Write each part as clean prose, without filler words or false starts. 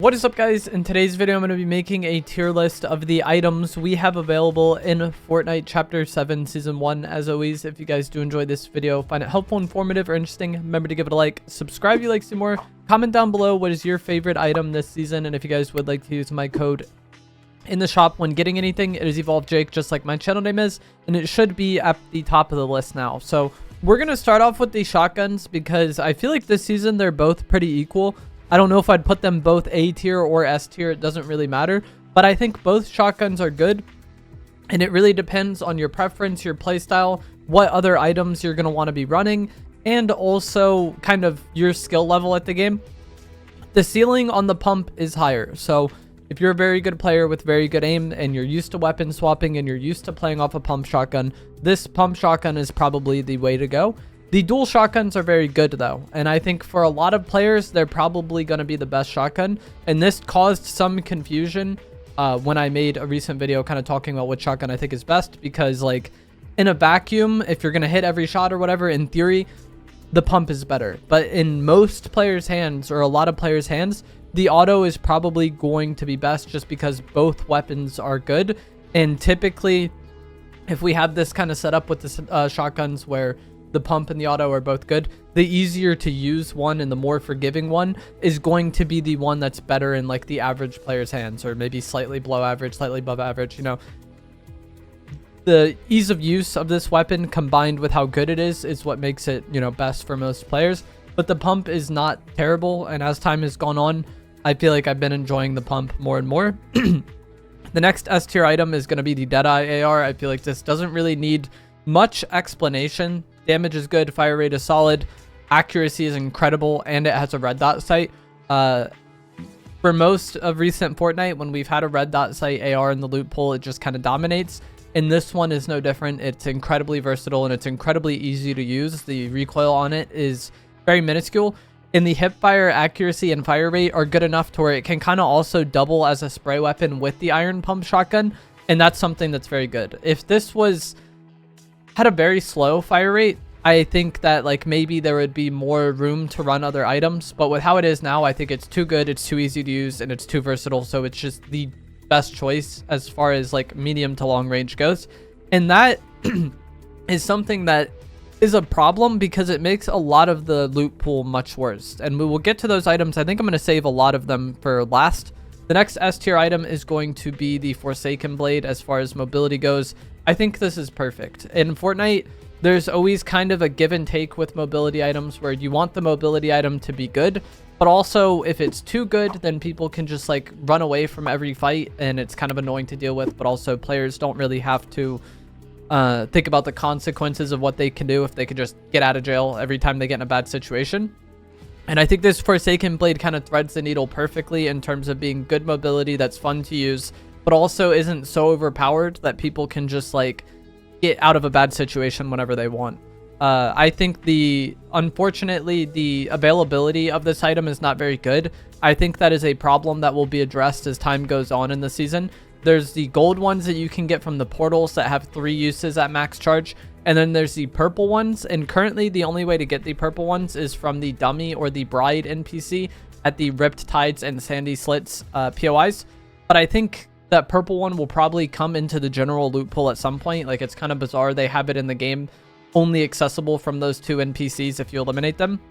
What is up, guys? In today's video, I'm going to be making a tier list of the items we have available in Fortnite Chapter 7 Season 1. As always, if you guys do enjoy this video, find it helpful, informative, or interesting, remember to give it a like, subscribe if you like to see more, comment down below what is your favorite item this season, and if you guys would like to use my code in the shop when getting anything, it is EvolvedJake, just like my channel name is, and it should be at the top of the list now. So we're going to start off with the shotguns because I feel like this season they're both pretty equal. I don't know if I'd put them both A tier or S tier. It doesn't really matter. But I think both shotguns are good. And it really depends on your preference, your playstyle, what other items you're going to want to be running, and also kind of your skill level at the game. The ceiling on the pump is higher. So if you're a very good player with very good aim and you're used to weapon swapping and you're used to playing off a pump shotgun, this pump shotgun is probably the way to go. The dual shotguns are very good though, and I think for a lot of players, they're probably going to be the best shotgun, and this caused some confusion when I made a recent video kind of talking about which shotgun I think is best, because like in a vacuum, if you're going to hit every shot or whatever, in theory, the pump is better. But in most players' hands, or a lot of players' hands, the auto is probably going to be best just because both weapons are good, and typically, if we have this kind of setup with the shotguns where the pump and the auto are both good, the easier to use one and the more forgiving one is going to be the one that's better in like the average player's hands, or maybe slightly below average, slightly above average. You know, the ease of use of this weapon combined with how good it is what makes it, you know, best for most players. But the pump is not terrible, and as time has gone on, I feel like I've been enjoying the pump more and more. The next S tier item is going to be the Deadeye AR. I feel like this doesn't really need much explanation. Damage is good, fire rate is solid, accuracy is incredible, and it has a red dot sight. For most of recent Fortnite, when we've had a red dot sight AR in the loot pool, it just kind of dominates. And this one is no different. It's incredibly versatile and it's incredibly easy to use. The recoil on it is very minuscule. And the hipfire accuracy and fire rate are good enough to where it can kind of also double as a spray weapon with the iron pump shotgun. And that's something that's very good. If this had a very slow fire rate, I think that like maybe there would be more room to run other items, but with how it is now, I think it's too good, it's too easy to use, and it's too versatile. So it's just the best choice as far as like medium to long range goes. And that is something that is a problem because it makes a lot of the loot pool much worse, and we will get to those items. I think I'm going to save a lot of them for last. The next S tier item is going to be the Forsaken Blade. As far as mobility goes, I think this is perfect. In Fortnite, there's always kind of a give and take with mobility items where you want the mobility item to be good, but also if it's too good, then people can just like run away from every fight and it's kind of annoying to deal with. But also players don't really have to think about the consequences of what they can do if they could just get out of jail every time they get in a bad situation. And I think this Forsaken Blade kind of threads the needle perfectly in terms of being good mobility that's fun to use, but also isn't so overpowered that people can just like get out of a bad situation whenever they want. I think unfortunately, the availability of this item is not very good. I think that is a problem that will be addressed as time goes on in the season. There's the gold ones that you can get from the portals that have 3 uses at max charge. And then there's the purple ones. And currently the only way to get the purple ones is from the dummy or the bride NPC at the Ripped Tides and Sandy Slits POIs. But I think that purple one will probably come into the general loot pool at some point. Like, it's kind of bizarre. They have it in the game only accessible from those 2 NPCs if you eliminate them.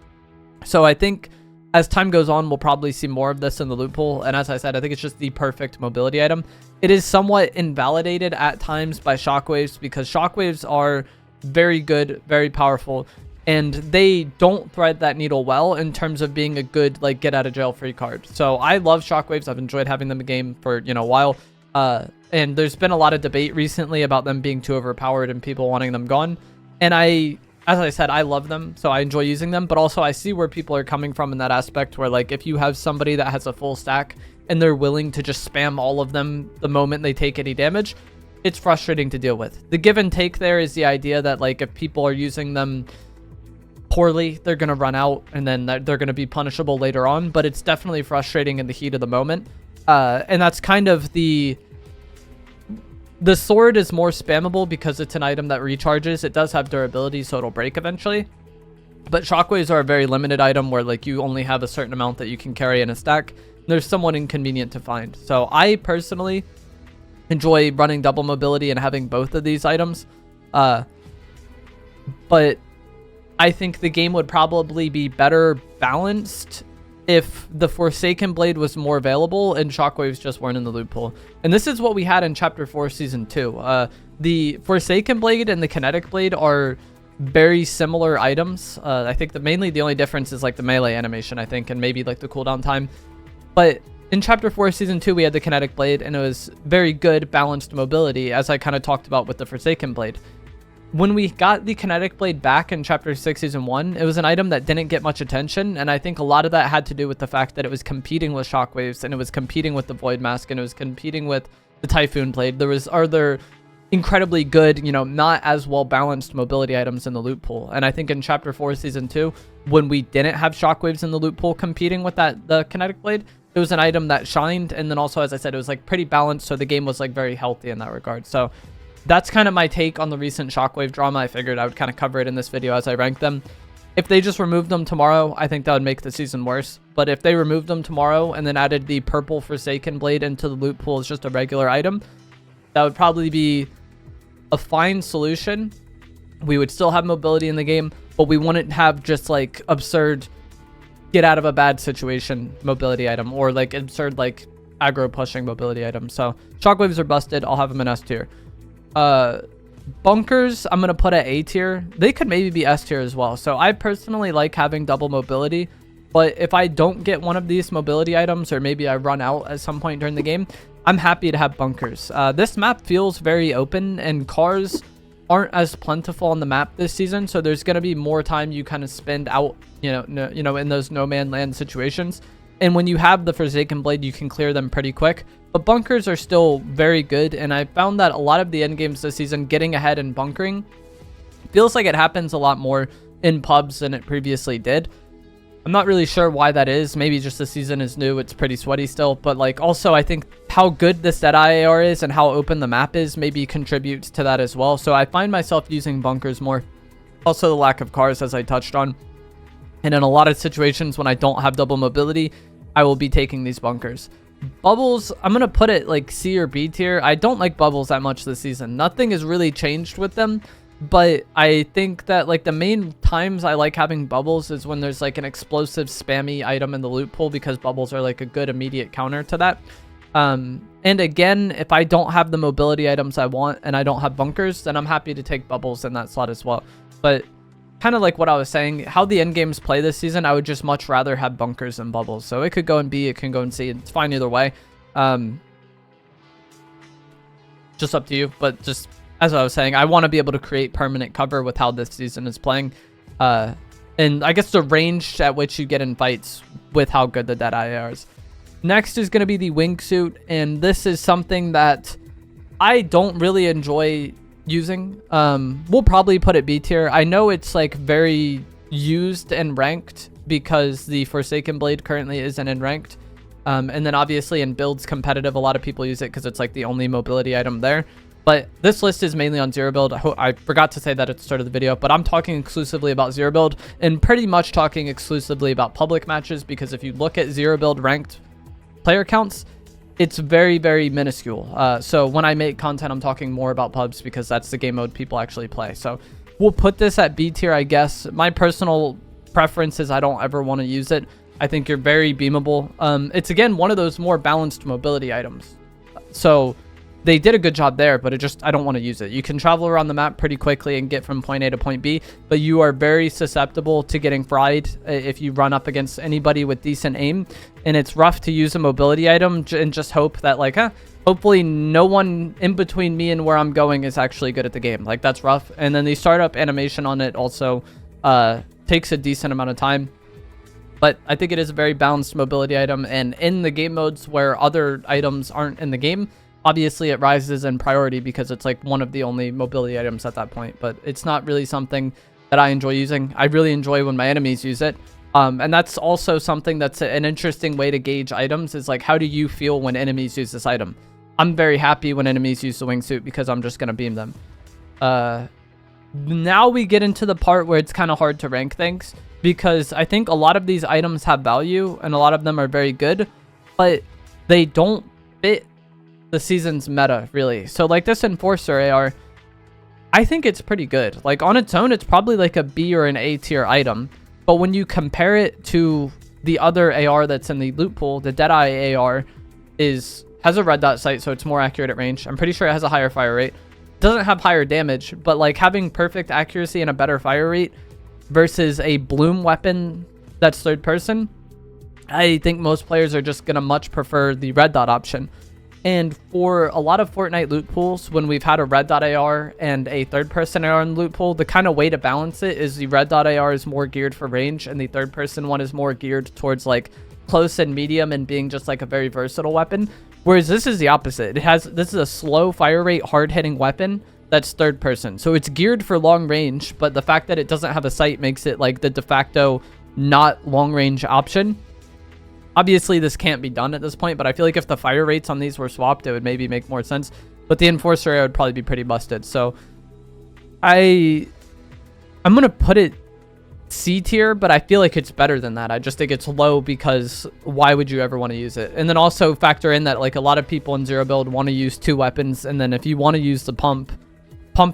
So I think as time goes on, we'll probably see more of this in the loot pool. And as I said, I think it's just the perfect mobility item. It is somewhat invalidated at times by shockwaves because shockwaves are very good, very powerful, and they don't thread that needle well in terms of being a good like get out of jail free card. So I love shockwaves. I've enjoyed having them in the game for, you know, a while. And there's been a lot of debate recently about them being too overpowered and people wanting them gone. And as I said, I love them, so I enjoy using them, but also I see where people are coming from in that aspect where like if you have somebody that has a full stack and they're willing to just spam all of them the moment they take any damage, it's frustrating to deal with. The give and take there is the idea that like if people are using them poorly, they're going to run out and then they're going to be punishable later on, but it's definitely frustrating in the heat of the moment. And that's kind of the sword is more spammable because it's an item that recharges. It does have durability, so it'll break eventually. But shockwaves are a very limited item where like you only have a certain amount that you can carry in a stack. they're somewhat inconvenient to find. So I personally enjoy running double mobility and having both of these items. But I think the game would probably be better balanced if the Forsaken Blade was more available and Shockwaves just weren't in the loot pool. And this is what we had in Chapter 4 Season 2. The Forsaken Blade and the Kinetic Blade are very similar items. I think mainly the only difference is like the melee animation, I think, and maybe like the cooldown time. But in Chapter 4 Season 2, we had the Kinetic Blade, and it was very good balanced mobility, as I kind of talked about with the Forsaken Blade. When we got the Kinetic Blade back in Chapter 6 Season 1, it was an item that didn't get much attention, and I think a lot of that had to do with the fact that it was competing with Shockwaves, and it was competing with the Void Mask, and it was competing with the Typhoon Blade. There was other incredibly good, you know, not as well balanced mobility items in the loot pool. And I think in Chapter 4 Season 2, when we didn't have Shockwaves in the loot pool competing with the Kinetic Blade, it was an item that shined, and then also, as I said, it was like pretty balanced, so the game was like very healthy in that regard. So that's kind of my take on the recent Shockwave drama. I figured I would kind of cover it in this video as I rank them. If they just removed them tomorrow, I think that would make the season worse. But if they removed them tomorrow and then added the purple Forsaken Blade into the loot pool as just a regular item, that would probably be a fine solution. We would still have mobility in the game, but we wouldn't have just like absurd get out of a bad situation mobility item, or like absurd like aggro pushing mobility item. So Shockwaves are busted. I'll have them in S tier. Bunkers, I'm going to put at A tier. They could maybe be S tier as well. So I personally like having double mobility, but if I don't get one of these mobility items, or maybe I run out at some point during the game, I'm happy to have bunkers. This map feels very open, and cars aren't as plentiful on the map this season, so there's going to be more time you kind of spend out, in those no man land situations. And when you have the Forsaken Blade, you can clear them pretty quick. But bunkers are still very good, and I found that a lot of the end games this season, getting ahead and bunkering, feels like it happens a lot more in pubs than it previously did. I'm not really sure why that is. Maybe just the season is new. It's pretty sweaty still. But like also, I think how good this Deadeye AR is and how open the map is maybe contributes to that as well. So I find myself using bunkers more. Also, the lack of cars, as I touched on. And in a lot of situations when I don't have double mobility, I will be taking these bunkers. Bubbles, I'm going to put it like C or B tier. I don't like bubbles that much this season. Nothing has really changed with them. But I think that like the main times I like having bubbles is when there's like an explosive spammy item in the loot pool, because bubbles are like a good immediate counter to that. And again, if I don't have the mobility items I want and I don't have bunkers, then I'm happy to take bubbles in that slot as well. But kind of like what I was saying, how the end games play this season, I would just much rather have bunkers than bubbles. So it could go in B, it can go in C. It's fine either way. Just up to you. But just as I was saying, I want to be able to create permanent cover with how this season is playing. And I guess the range at which you get in fights with how good the Deadeye AR is. Next is going to be the wingsuit. And this is something that I don't really enjoy using. We'll probably put it B tier. I know it's like very used and ranked because the Forsaken Blade currently isn't in ranked. And then obviously in builds competitive, a lot of people use it because it's like the only mobility item there. But this list is mainly on zero build. I forgot to say that at the start of the video, but I'm talking exclusively about zero build and pretty much talking exclusively about public matches, because if you look at zero build ranked player counts, it's very, very minuscule. So when I make content, I'm talking more about pubs because that's the game mode people actually play. So we'll put this at B tier, I guess. My personal preference is I don't ever want to use it. I think you're very beamable. It's, again, one of those more balanced mobility items. So they did a good job there, but I don't want to use it. You can travel around the map pretty quickly and get from point A to point B, but you are very susceptible to getting fried if you run up against anybody with decent aim. And it's rough to use a mobility item and just hope that, like, hopefully no one in between me and where I'm going is actually good at the game. Like, that's rough. And then the startup animation on it also takes a decent amount of time. But I think it is a very balanced mobility item. And in the game modes where other items aren't in the game, obviously it rises in priority because it's like one of the only mobility items at that point. But it's not really something that I enjoy using. I really enjoy when my enemies use it. And that's also something that's an interesting way to gauge items, is like, how do you feel when enemies use this item? I'm very happy when enemies use the wingsuit because I'm just going to beam them. Now we get into the part where it's kind of hard to rank things, because I think a lot of these items have value and a lot of them are very good. but they don't fit the season's meta really. So like this Enforcer AR, I think it's pretty good. Like on its own, it's probably like a B or an A tier item. But when you compare it to the other AR that's in the loot pool, the Deadeye AR has a red dot sight, so it's more accurate at range. I'm pretty sure it has a higher fire rate. Doesn't have higher damage, but like having perfect accuracy and a better fire rate versus a bloom weapon that's third person, I think most players are just gonna much prefer the red dot option. And for a lot of Fortnite loot pools, when we've had a red dot AR and a third person AR in the loot pool, the kind of way to balance it is the red dot AR is more geared for range and the third person one is more geared towards like close and medium and being just like a very versatile weapon. Whereas this is the opposite. This is a slow fire rate, hard hitting weapon that's third person. So it's geared for long range, but the fact that it doesn't have a sight makes it like the de facto not long range option. Obviously, this can't be done at this point, but I feel like if the fire rates on these were swapped, it would maybe make more sense. But the Enforcer AR would probably be pretty busted. So I'm going to put it C tier, but I feel like it's better than that. I just think it's low because why would you ever want to use it? And then also factor in that like a lot of people in zero build want to use two weapons. And then if you want to use the pump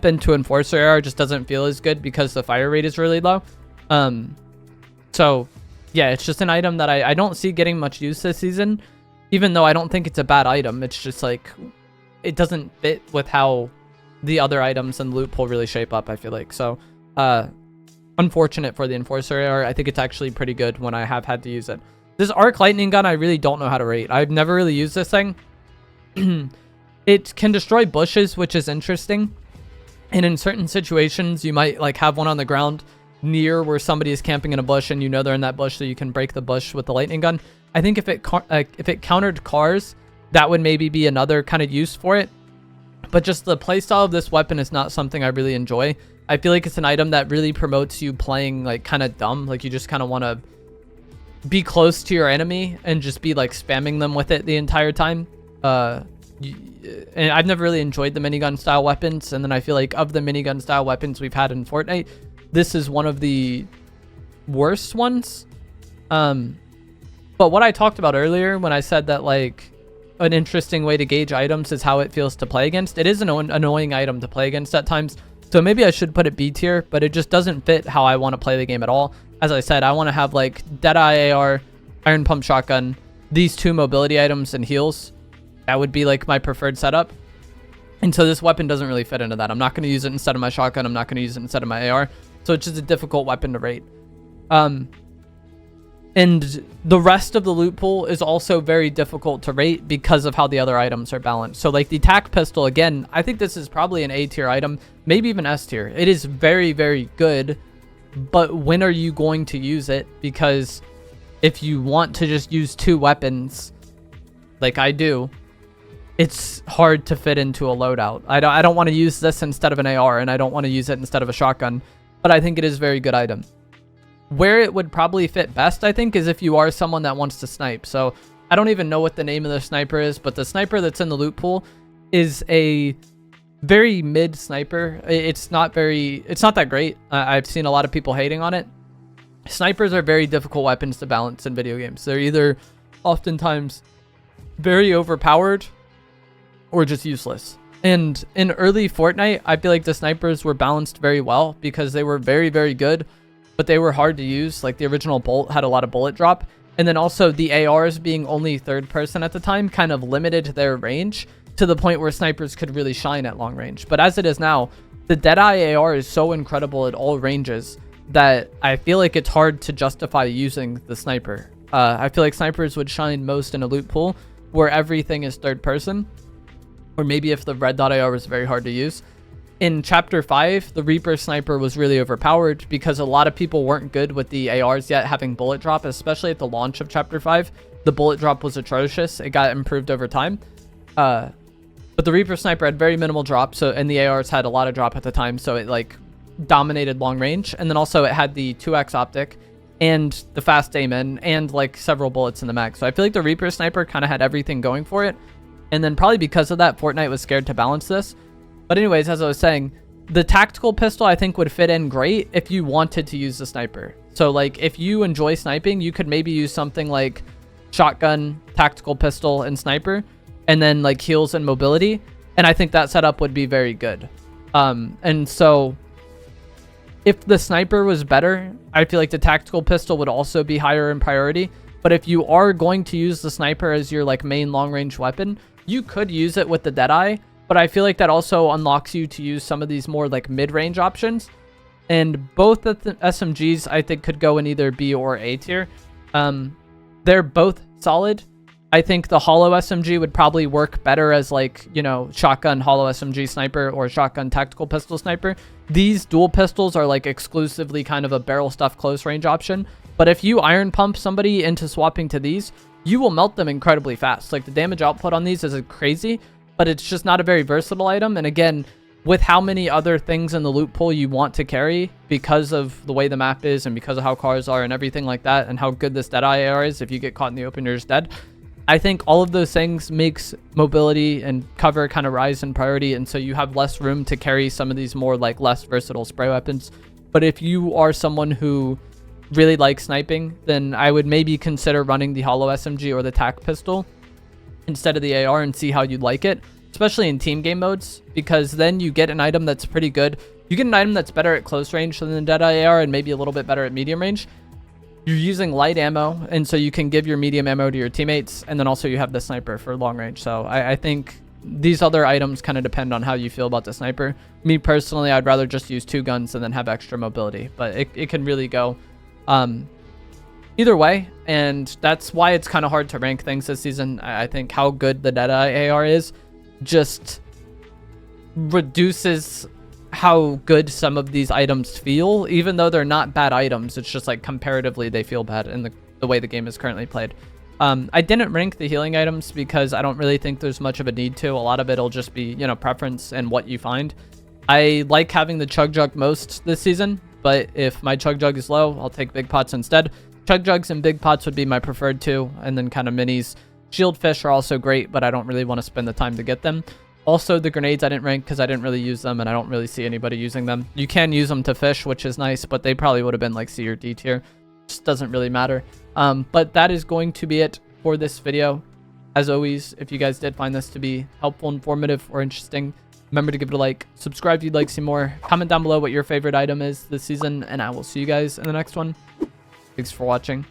into Enforcer AR just doesn't feel as good because the fire rate is really low. So yeah, it's just an item that I don't see getting much use this season, even though I don't think it's a bad item. It's just like, it doesn't fit with how the other items in the loot pool really shape up, I feel like. So, unfortunate for the Enforcer AR. I think it's actually pretty good when I have had to use it. This Arc Lightning Gun, I really don't know how to rate. I've never really used this thing. It can destroy bushes, which is interesting. And in certain situations, you might like have one on the ground near where somebody is camping in a bush and you know they're in that bush, so you can break the bush with the lightning gun. I think if it countered cars, that would maybe be another kind of use for it. But just the playstyle of this weapon is not something I really enjoy. I feel like it's an item that really promotes you playing like kind of dumb. Like you just kind of want to be close to your enemy and just be like spamming them with it the entire time. And I've never really enjoyed the minigun style weapons. And then I feel like of the minigun style weapons we've had in Fortnite, this is one of the worst ones. But what I talked about earlier when I said that like an interesting way to gauge items is how it feels to play against. It is an annoying item to play against at times. So maybe I should put it B tier, but it just doesn't fit how I want to play the game at all. As I said, I want to have like Deadeye AR, Iron Pump Shotgun, these two mobility items and heals. That would be like my preferred setup. And so this weapon doesn't really fit into that. I'm not going to use it instead of my shotgun. I'm not going to use it instead of my AR. So it's just a difficult weapon to rate. And the rest of the loot pool is also very difficult to rate because of how the other items are balanced. So like the tac pistol, again, I think this is probably an A tier item, maybe even S tier. It is very, very good, but when are you going to use it? Because if you want to just use two weapons, like I do, it's hard to fit into a loadout. I don't want to use this instead of an AR, and I don't want to use it instead of a shotgun, but I think it is a very good item. Where it would probably fit best, I think, is if you are someone that wants to snipe. So I don't even know what the name of the sniper is, but the sniper that's in the loot pool is a very mid sniper. It's not that great. I've seen a lot of people hating on it. Snipers are very difficult weapons to balance in video games. They're either oftentimes very overpowered or just useless. And in early Fortnite, I feel like the snipers were balanced very well because they were very, very good, but they were hard to use. Like the original Bolt had a lot of bullet drop. And then also the ARs being only third person at the time kind of limited their range to the point where snipers could really shine at long range. But as it is now, the Deadeye AR is so incredible at all ranges that I feel like it's hard to justify using the sniper. I feel like snipers would shine most in a loot pool where everything is third person. Or maybe if the red dot AR was very hard to use. In Chapter 5, the Reaper Sniper was really overpowered because a lot of people weren't good with the ARs yet having bullet drop, especially at the launch of Chapter 5. The bullet drop was atrocious. It got improved over time. But the Reaper Sniper had very minimal drop, and the ARs had a lot of drop at the time, so it like dominated long range. And then also it had the 2x optic and the fast aim in and like several bullets in the mag. So I feel like the Reaper Sniper kind of had everything going for it. And then probably because of that, Fortnite was scared to balance this. But anyways, as I was saying, the tactical pistol I think would fit in great if you wanted to use the sniper. So like if you enjoy sniping, you could maybe use something like shotgun, tactical pistol, and sniper, and then like heals and mobility. And I think that setup would be very good. And so if the sniper was better, I feel like the tactical pistol would also be higher in priority. But if you are going to use the sniper as your like main long range weapon, you could use it with the Deadeye. But I feel like that also unlocks you to use some of these more like mid-range options. And both of the SMGs I think could go in either B or A tier. They're both solid. I think the hollow SMG would probably work better as like, you know, shotgun hollow SMG sniper or shotgun tactical pistol sniper. These dual pistols are like exclusively kind of a barrel stuff close range option. But if you iron pump somebody into swapping to these, you will melt them incredibly fast. Like the damage output on these is crazy, but it's just not a very versatile item. And again, with how many other things in the loot pool you want to carry because of the way the map is and because of how cars are and everything like that and how good this Deadeye AR is, if you get caught in the open, you're just dead. I think all of those things makes mobility and cover kind of rise in priority, and so you have less room to carry some of these more like less versatile spray weapons. But if you are someone who really likes sniping, then I would maybe consider running the hollow SMG or the tac pistol instead of the AR and see how you'd like it, especially in team game modes, because then you get an item that's pretty good. You get an item that's better at close range than the Deadeye AR and maybe a little bit better at medium range. You're using light ammo, and so you can give your medium ammo to your teammates, and then also you have the sniper for long range. So I think these other items kind of depend on how you feel about the sniper. Me personally, I'd rather just use 2 guns and then have extra mobility, but it can really go either way, and that's why it's kind of hard to rank things this season. I think how good the Deadeye AR is just reduces how good some of these items feel, even though they're not bad items. It's just like comparatively they feel bad in the way the game is currently played. I didn't rank the healing items because I don't really think there's much of a need to. A lot of it'll just be, you know, preference and what you find. I like having the chug jug most this season, but if my chug jug is low, I'll take big pots instead. Chug jugs and big pots would be my preferred two, and then kind of minis. Shield fish are also great, but I don't really want to spend the time to get them. Also, the grenades I didn't rank because I didn't really use them, and I don't really see anybody using them. You can use them to fish, which is nice, but they probably would have been like C or D tier. Just doesn't really matter. But that is going to be it for this video. As always, if you guys did find this to be helpful, informative, or interesting, remember to give it a like, subscribe if you'd like to see more, comment down below what your favorite item is this season, and I will see you guys in the next one. Thanks for watching.